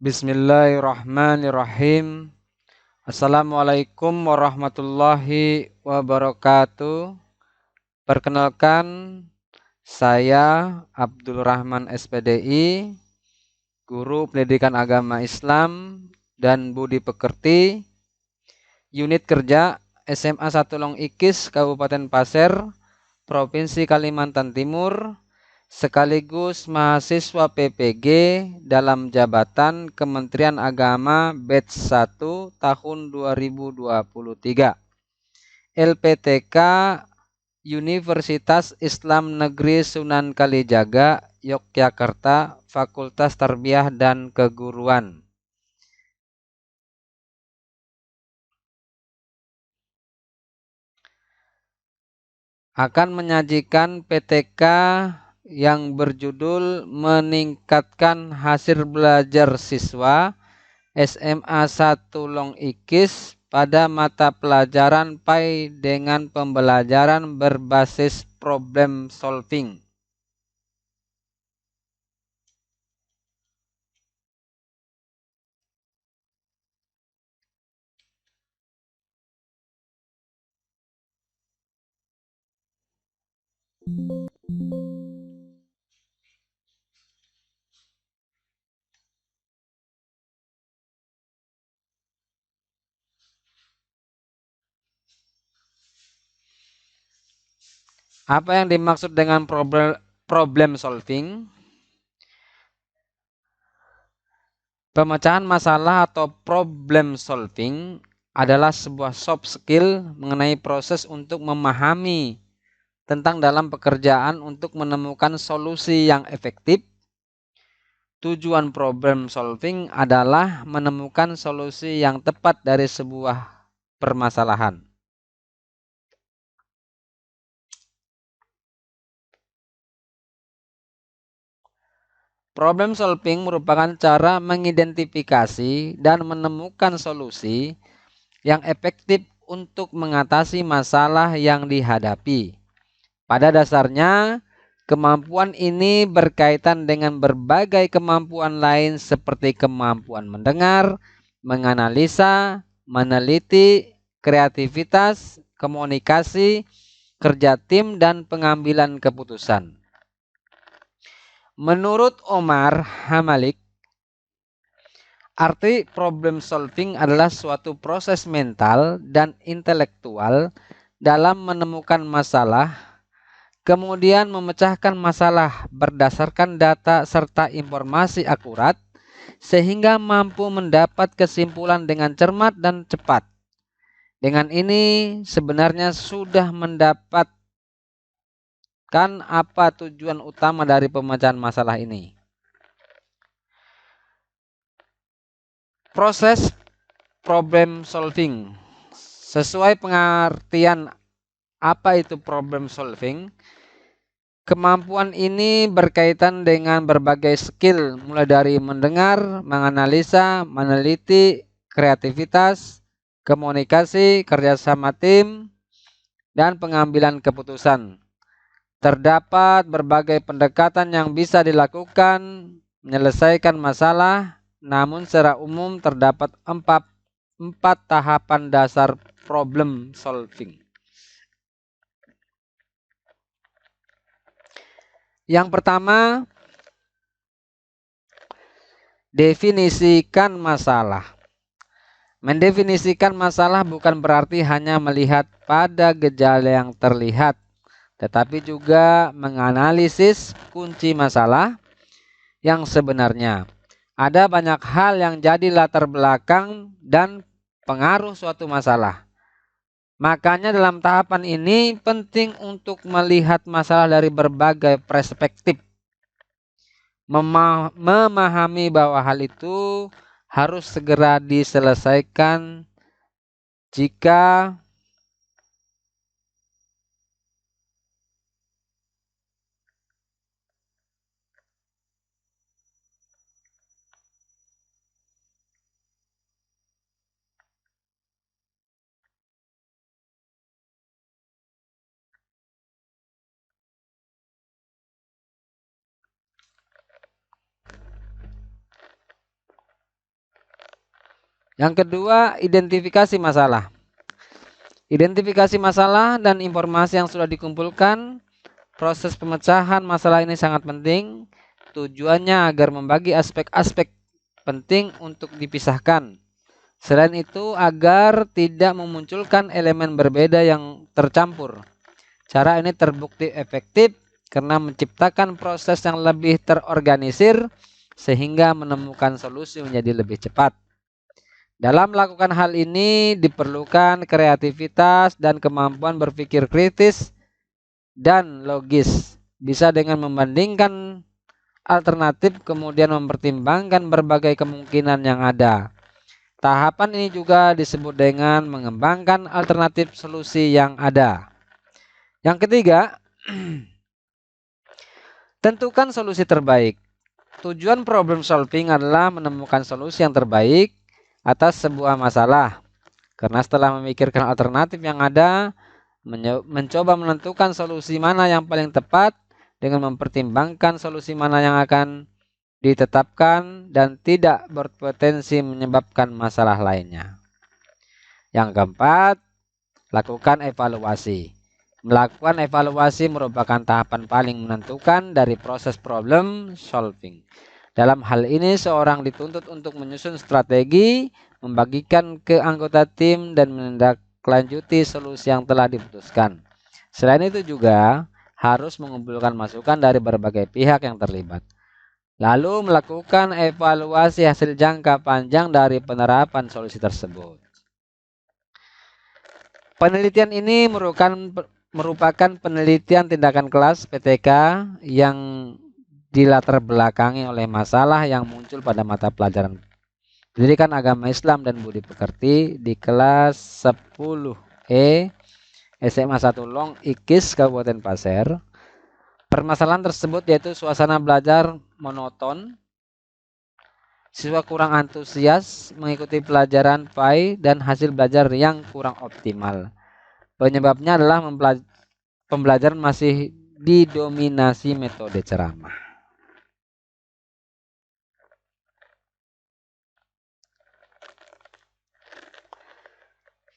Bismillahirrahmanirrahim. Assalamualaikum warahmatullahi wabarakatuh. Perkenalkan, saya Abdul Rahman SPDI, Guru Pendidikan Agama Islam dan Budi Pekerti, Unit Kerja SMA 1 Long Ikis, Kabupaten Pasir, Provinsi Kalimantan Timur, sekaligus mahasiswa PPG dalam jabatan Kementerian Agama Batch 1 tahun 2023. LPTK Universitas Islam Negeri Sunan Kalijaga, Yogyakarta, Fakultas Tarbiyah dan Keguruan. Akan menyajikan PTK yang berjudul meningkatkan hasil belajar siswa SMA 1 Long Ikis pada mata pelajaran PAI dengan pembelajaran berbasis problem solving. Apa yang dimaksud dengan problem solving? Pemecahan masalah atau problem solving adalah sebuah soft skill mengenai proses untuk memahami tentang dalam pekerjaan untuk menemukan solusi yang efektif. Tujuan problem solving adalah menemukan solusi yang tepat dari sebuah permasalahan. Problem solving merupakan cara mengidentifikasi dan menemukan solusi yang efektif untuk mengatasi masalah yang dihadapi. Pada dasarnya, kemampuan ini berkaitan dengan berbagai kemampuan lain seperti kemampuan mendengar, menganalisa, meneliti, kreativitas, komunikasi, kerja tim, dan pengambilan keputusan. Menurut Omar Hamalik, arti problem solving adalah suatu proses mental dan intelektual dalam menemukan masalah, kemudian memecahkan masalah berdasarkan data serta informasi akurat, sehingga mampu mendapat kesimpulan dengan cermat dan cepat. Dengan ini sebenarnya sudah mendapatkan apa tujuan utama dari pemecahan masalah ini. Proses problem solving. Sesuai pengertian apa itu problem solving, kemampuan ini berkaitan dengan berbagai skill, mulai dari mendengar, menganalisa, meneliti, kreativitas, komunikasi, kerjasama tim, dan pengambilan keputusan. Terdapat berbagai pendekatan yang bisa dilakukan menyelesaikan masalah, namun secara umum terdapat empat tahapan dasar problem solving. Yang pertama, definisikan masalah. Mendefinisikan masalah bukan berarti hanya melihat pada gejala yang terlihat, tetapi juga menganalisis kunci masalah yang sebenarnya. Ada banyak hal yang jadi latar belakang dan pengaruh suatu masalah. Makanya dalam tahapan ini penting untuk melihat masalah dari berbagai perspektif. Memahami bahwa hal itu harus segera diselesaikan jika Yang kedua, identifikasi masalah. Identifikasi masalah dan informasi yang sudah dikumpulkan. Proses pemecahan masalah ini sangat penting. Tujuannya agar membagi aspek-aspek penting untuk dipisahkan. Selain itu, agar tidak memunculkan elemen berbeda yang tercampur. Cara ini terbukti efektif karena menciptakan proses yang lebih terorganisir sehingga menemukan solusi menjadi lebih cepat. Dalam melakukan hal ini diperlukan kreativitas dan kemampuan berpikir kritis dan logis. Bisa dengan membandingkan alternatif kemudian mempertimbangkan berbagai kemungkinan yang ada. Tahapan ini juga disebut dengan mengembangkan alternatif solusi yang ada. Yang ketiga, tentukan solusi terbaik. Tujuan problem solving adalah menemukan solusi yang terbaik atas sebuah masalah. Karena setelah memikirkan alternatif yang ada, mencoba menentukan solusi mana yang paling tepat dengan mempertimbangkan solusi mana yang akan ditetapkan dan tidak berpotensi menyebabkan masalah lainnya. Yang keempat, lakukan evaluasi. Melakukan evaluasi merupakan tahapan paling menentukan dari proses problem solving. Dalam hal ini, seorang dituntut untuk menyusun strategi, membagikan ke anggota tim, dan menindaklanjuti solusi yang telah diputuskan. Selain itu juga harus mengumpulkan masukan dari berbagai pihak yang terlibat. Lalu melakukan evaluasi hasil jangka panjang dari penerapan solusi tersebut. Penelitian ini merupakan penelitian tindakan kelas PTK yang dilatar belakangi oleh masalah yang muncul pada mata pelajaran Pendidikan Agama Islam dan Budi Pekerti di kelas 10E SMA 1 Long Ikis Kabupaten Pasir. Permasalahan tersebut yaitu suasana belajar monoton, siswa kurang antusias mengikuti pelajaran PAI dan hasil belajar yang kurang optimal. Penyebabnya adalah pembelajaran masih didominasi metode ceramah.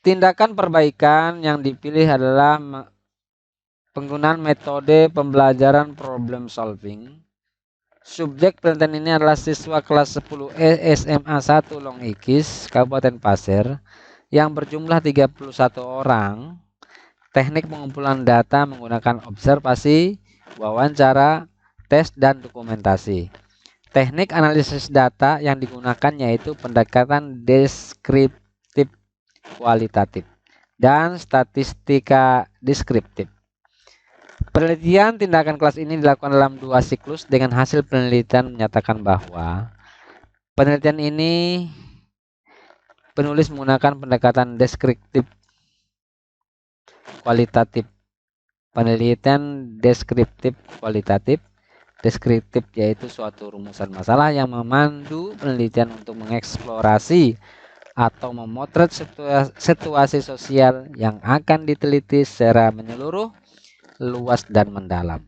Tindakan perbaikan yang dipilih adalah penggunaan metode pembelajaran problem solving. Subjek penelitian ini adalah siswa kelas 10E SMA 1 Long Ikis, Kabupaten Pasir, yang berjumlah 31 orang. Teknik pengumpulan data menggunakan observasi, wawancara, tes, dan dokumentasi. Teknik analisis data yang digunakan yaitu pendekatan deskriptif kualitatif dan statistika deskriptif. Penelitian tindakan kelas ini dilakukan dalam 2 siklus dengan hasil penelitian menyatakan bahwa penelitian ini penulis menggunakan pendekatan deskriptif kualitatif. Penelitian deskriptif kualitatif. Deskriptif yaitu suatu rumusan masalah yang memandu penelitian untuk mengeksplorasi atau memotret situasi sosial yang akan diteliti secara menyeluruh, luas, dan mendalam.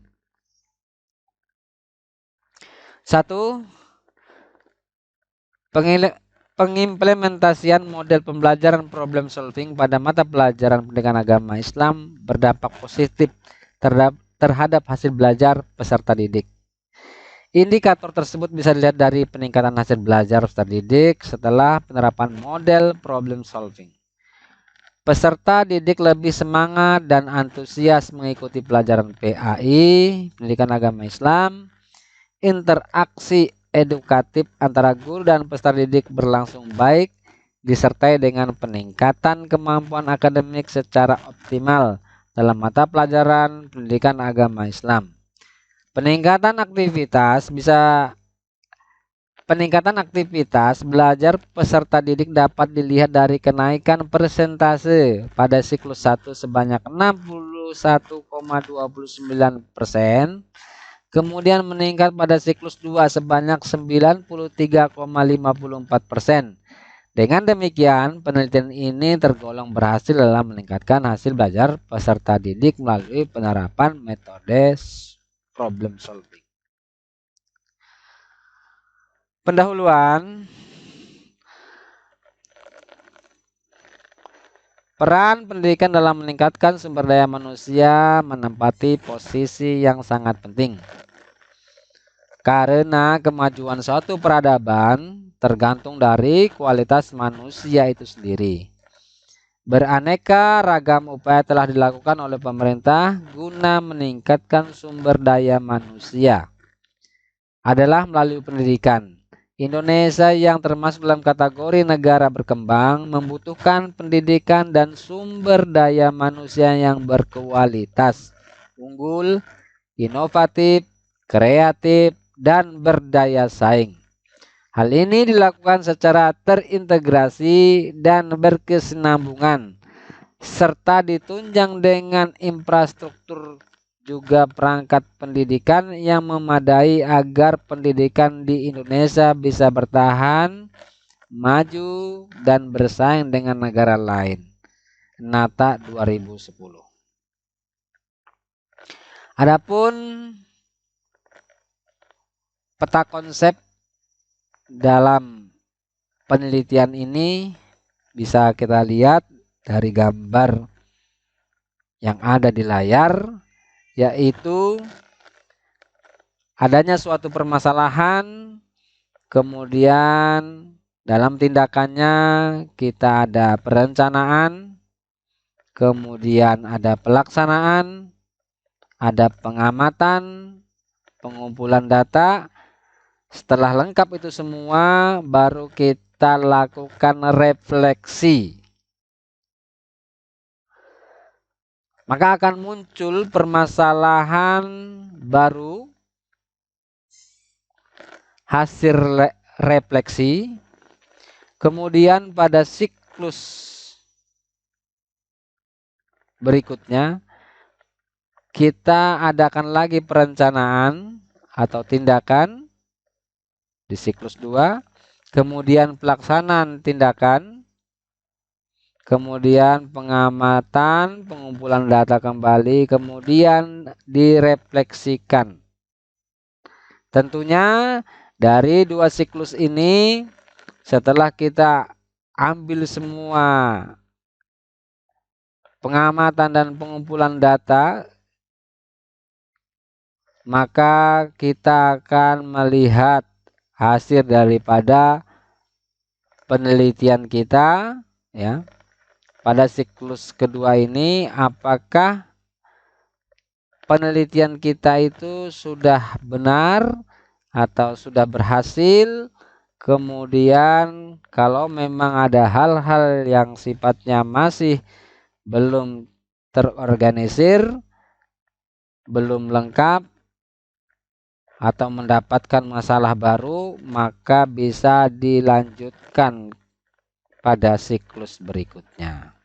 1. Pengimplementasian model pembelajaran problem solving pada mata pelajaran pendidikan agama Islam berdampak positif terhadap hasil belajar peserta didik. Indikator tersebut bisa dilihat dari peningkatan hasil belajar peserta didik setelah penerapan model problem solving. Peserta didik lebih semangat dan antusias mengikuti pelajaran PAI, Pendidikan Agama Islam. Interaksi edukatif antara guru dan peserta didik berlangsung baik, disertai dengan peningkatan kemampuan akademik secara optimal dalam mata pelajaran pendidikan agama Islam. Peningkatan aktivitas belajar peserta didik dapat dilihat dari kenaikan persentase pada siklus 1 sebanyak 61,29%, kemudian meningkat pada siklus 2 sebanyak 93,54%. Dengan demikian, penelitian ini tergolong berhasil dalam meningkatkan hasil belajar peserta didik melalui penerapan metode problem solving. Pendahuluan. Peran pendidikan dalam meningkatkan sumber daya manusia menempati posisi yang sangat penting. Karena kemajuan suatu peradaban tergantung dari kualitas manusia itu sendiri. Beraneka ragam upaya telah dilakukan oleh pemerintah guna meningkatkan sumber daya manusia. Adalah melalui pendidikan. Indonesia yang termasuk dalam kategori negara berkembang membutuhkan pendidikan dan sumber daya manusia yang berkualitas, unggul, inovatif, kreatif, dan berdaya saing. Hal ini dilakukan secara terintegrasi dan berkesinambungan, serta ditunjang dengan infrastruktur juga perangkat pendidikan yang memadai agar pendidikan di Indonesia bisa bertahan, maju, dan bersaing dengan negara lain. Nata 2010. Adapun peta konsep dalam penelitian ini bisa kita lihat dari gambar yang ada di layar, yaitu adanya suatu permasalahan, kemudian dalam tindakannya kita ada perencanaan, kemudian ada pelaksanaan, ada pengamatan, pengumpulan data. Setelah lengkap itu semua, baru kita lakukan refleksi. Maka akan muncul permasalahan baru hasil refleksi. Kemudian pada siklus berikutnya kita adakan lagi perencanaan atau tindakan di siklus 2, kemudian pelaksanaan tindakan, kemudian pengamatan, pengumpulan data kembali, kemudian direfleksikan. Tentunya dari 2 siklus ini, setelah kita ambil semua pengamatan dan pengumpulan data, maka kita akan melihat hasil daripada penelitian kita, ya. Pada siklus kedua ini, apakah penelitian kita itu sudah benar atau sudah berhasil. Kemudian kalau memang ada hal-hal yang sifatnya masih belum terorganisir, belum lengkap, atau mendapatkan masalah baru, maka bisa dilanjutkan pada siklus berikutnya.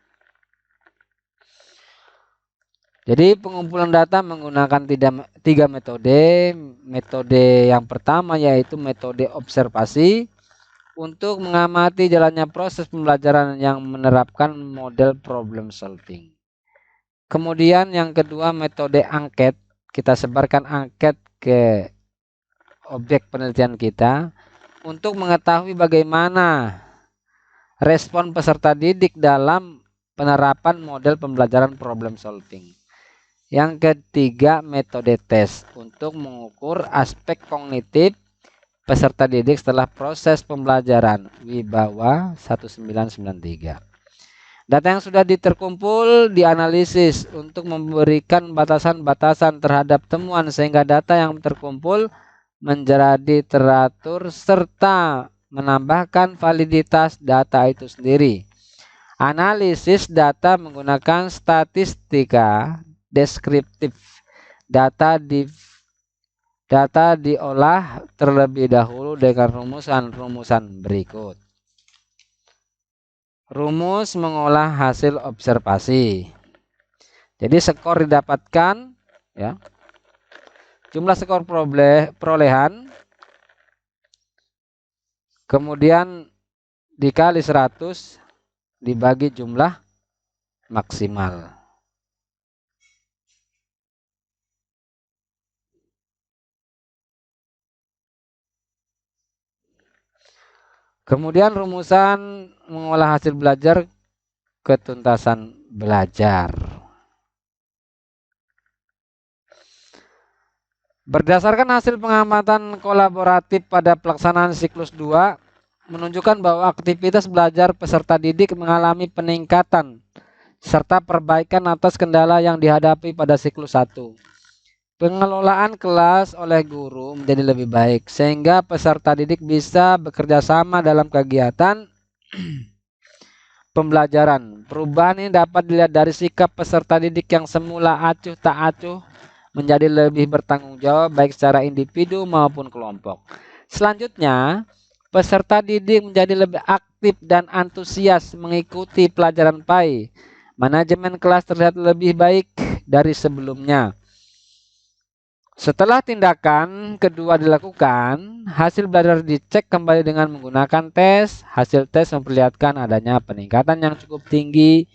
Jadi pengumpulan data menggunakan 3 metode. Metode yang pertama yaitu metode observasi untuk mengamati jalannya proses pembelajaran yang menerapkan model problem solving. Kemudian yang kedua metode angket. Kita sebarkan angket ke objek penelitian kita untuk mengetahui bagaimana respon peserta didik dalam penerapan model pembelajaran problem solving. Yang ketiga metode tes untuk mengukur aspek kognitif peserta didik setelah proses pembelajaran Wibawa 1993. Data yang sudah terkumpul dianalisis untuk memberikan batasan-batasan terhadap temuan sehingga data yang terkumpul menjadi teratur serta menambahkan validitas data itu sendiri. Analisis data menggunakan statistika deskriptif. Data diolah terlebih dahulu dengan rumusan-rumusan berikut. Rumus mengolah hasil observasi. Jadi skor didapatkan, ya. Jumlah skor perolehan, kemudian dikali 100 dibagi jumlah maksimal. Kemudian rumusan mengolah hasil belajar ketuntasan belajar. Berdasarkan hasil pengamatan kolaboratif pada pelaksanaan siklus 2 menunjukkan bahwa aktivitas belajar peserta didik mengalami peningkatan serta perbaikan atas kendala yang dihadapi pada siklus 1. Pengelolaan kelas oleh guru menjadi lebih baik sehingga peserta didik bisa bekerja sama dalam kegiatan pembelajaran. Perubahan ini dapat dilihat dari sikap peserta didik yang semula acuh tak acuh menjadi lebih bertanggung jawab baik secara individu maupun kelompok. Selanjutnya, peserta didik menjadi lebih aktif dan antusias mengikuti pelajaran PAI. Manajemen kelas terlihat lebih baik dari sebelumnya. Setelah tindakan kedua dilakukan, hasil belajar dicek kembali dengan menggunakan tes. Hasil tes memperlihatkan adanya peningkatan yang cukup tinggi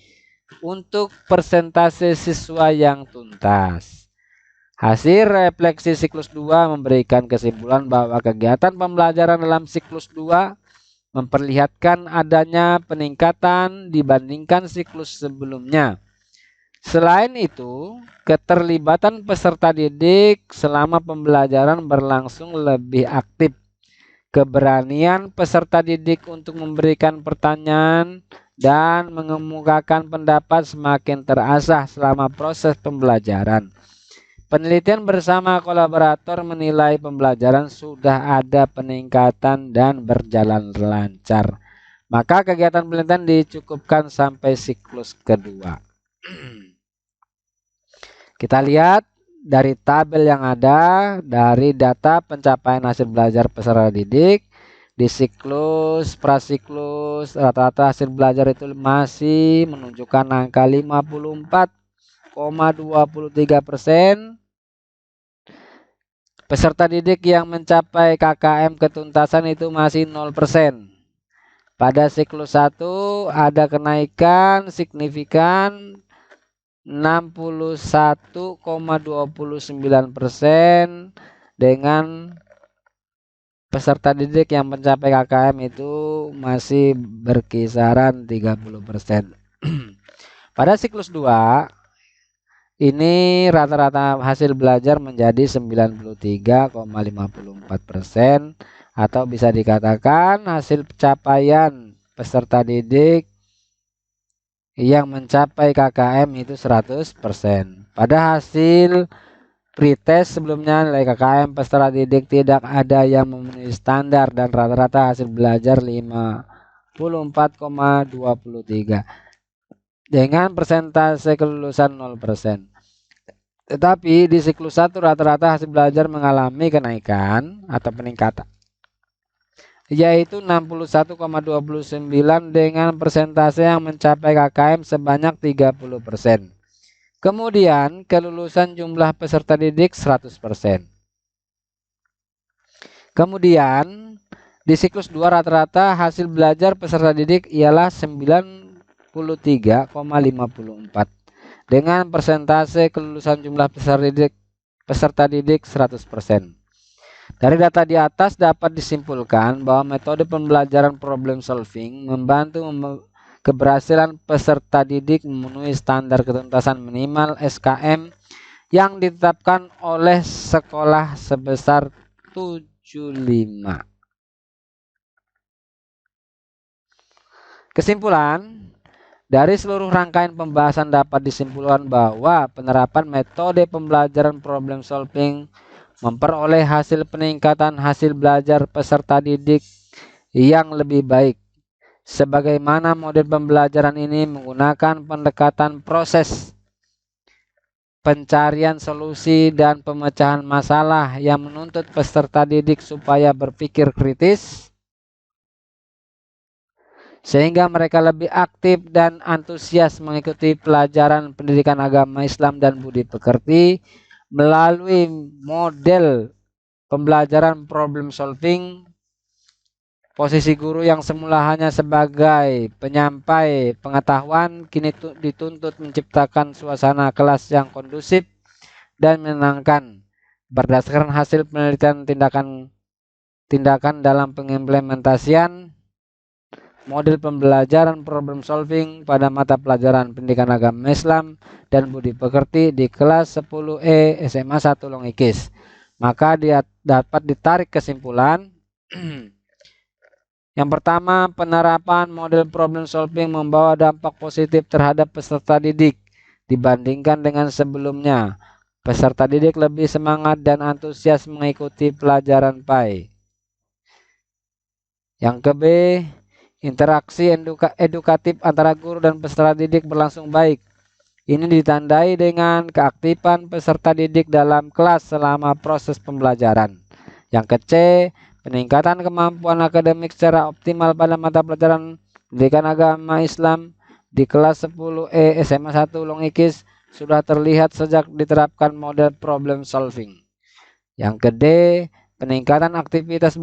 untuk persentase siswa yang tuntas. Hasil refleksi siklus 2 memberikan kesimpulan bahwa kegiatan pembelajaran dalam siklus 2 memperlihatkan adanya peningkatan dibandingkan siklus sebelumnya. Selain itu, keterlibatan peserta didik selama pembelajaran berlangsung lebih aktif. Keberanian peserta didik untuk memberikan pertanyaan dan mengemukakan pendapat semakin terasah selama proses pembelajaran. Penelitian bersama kolaborator menilai pembelajaran sudah ada peningkatan dan berjalan lancar. Maka kegiatan penelitian dicukupkan sampai siklus kedua. Kita lihat dari tabel yang ada dari data pencapaian hasil belajar peserta didik di siklus prasiklus rata-rata hasil belajar itu masih menunjukkan angka 54,23%. Peserta didik yang mencapai KKM ketuntasan itu masih 0%. Pada siklus 1 ada kenaikan signifikan 61,29% dengan peserta didik yang mencapai KKM itu masih berkisaran 30%. Pada siklus 2 ini rata-rata hasil belajar menjadi 93,54% atau bisa dikatakan hasil pencapaian peserta didik yang mencapai KKM itu 100%. Pada hasil pretest sebelumnya nilai KKM peserta didik tidak ada yang memenuhi standar dan rata-rata hasil belajar 54,23 dengan persentase kelulusan 0%. Tetapi di siklus 1 rata-rata hasil belajar mengalami kenaikan atau peningkatan, yaitu 61,29 dengan persentase yang mencapai KKM sebanyak 30%. Kemudian kelulusan jumlah peserta didik 100%. Kemudian di siklus 2 rata-rata hasil belajar peserta didik ialah 93,54 dengan persentase kelulusan jumlah peserta didik 100%. Dari data di atas dapat disimpulkan bahwa metode pembelajaran problem solving membantu keberhasilan peserta didik memenuhi standar ketuntasan minimal SKM yang ditetapkan oleh sekolah sebesar 75. Kesimpulan, dari seluruh rangkaian pembahasan dapat disimpulkan bahwa penerapan metode pembelajaran problem solving memperoleh hasil peningkatan hasil belajar peserta didik yang lebih baik. Sebagaimana model pembelajaran ini menggunakan pendekatan proses, pencarian solusi dan pemecahan masalah yang menuntut peserta didik supaya berpikir kritis, sehingga mereka lebih aktif dan antusias mengikuti pelajaran pendidikan agama Islam dan budi pekerti melalui model pembelajaran problem solving. Posisi guru yang semula hanya sebagai penyampai pengetahuan kini dituntut menciptakan suasana kelas yang kondusif dan menyenangkan. Berdasarkan hasil penelitian tindakan dalam pengimplementasian model pembelajaran problem solving pada mata pelajaran pendidikan agama Islam dan budi pekerti di kelas 10E SMA 1 Longikis. Maka dia dapat ditarik kesimpulan. Yang pertama, penerapan model problem solving membawa dampak positif terhadap peserta didik dibandingkan dengan sebelumnya. Peserta didik lebih semangat dan antusias mengikuti pelajaran PAI. Yang ke-B, interaksi edukatif antara guru dan peserta didik berlangsung baik. Ini ditandai dengan keaktifan peserta didik dalam kelas selama proses pembelajaran. Yang ke-C, peningkatan kemampuan akademik secara optimal pada mata pelajaran pendidikan agama Islam di kelas 10E SMA 1 Longikis sudah terlihat sejak diterapkan model problem solving. Yang ke-D, peningkatan aktivitas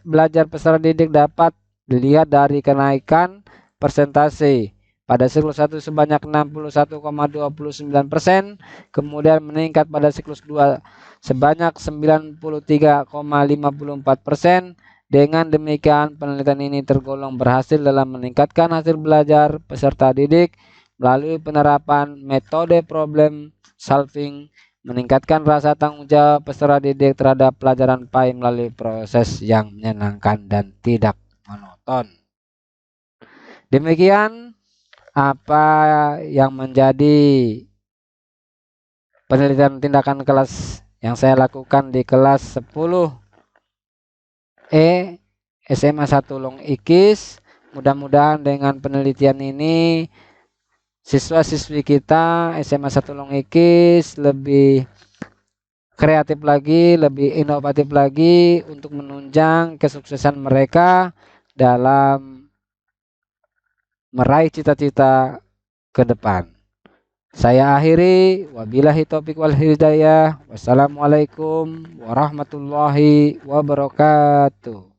belajar peserta didik dapat dilihat dari kenaikan persentase pada siklus 1 sebanyak 61,29%, kemudian meningkat pada siklus 2 sebanyak 93,54%. Dengan demikian, penelitian ini tergolong berhasil dalam meningkatkan hasil belajar peserta didik melalui penerapan metode problem solving, meningkatkan rasa tanggung jawab peserta didik terhadap pelajaran PAI melalui proses yang menyenangkan dan tidak monoton. Demikian apa yang menjadi penelitian tindakan kelas yang saya lakukan di kelas 10E SMA 1 Longikis. Mudah-mudahan dengan penelitian ini siswa-siswi kita SMA 1 Longikis lebih kreatif lagi, lebih inovatif lagi untuk menunjang kesuksesan mereka dalam meraih cita-cita ke depan. Saya akhiri, wabillahi taufik wal hidayah. Wassalamualaikum warahmatullahi wabarakatuh.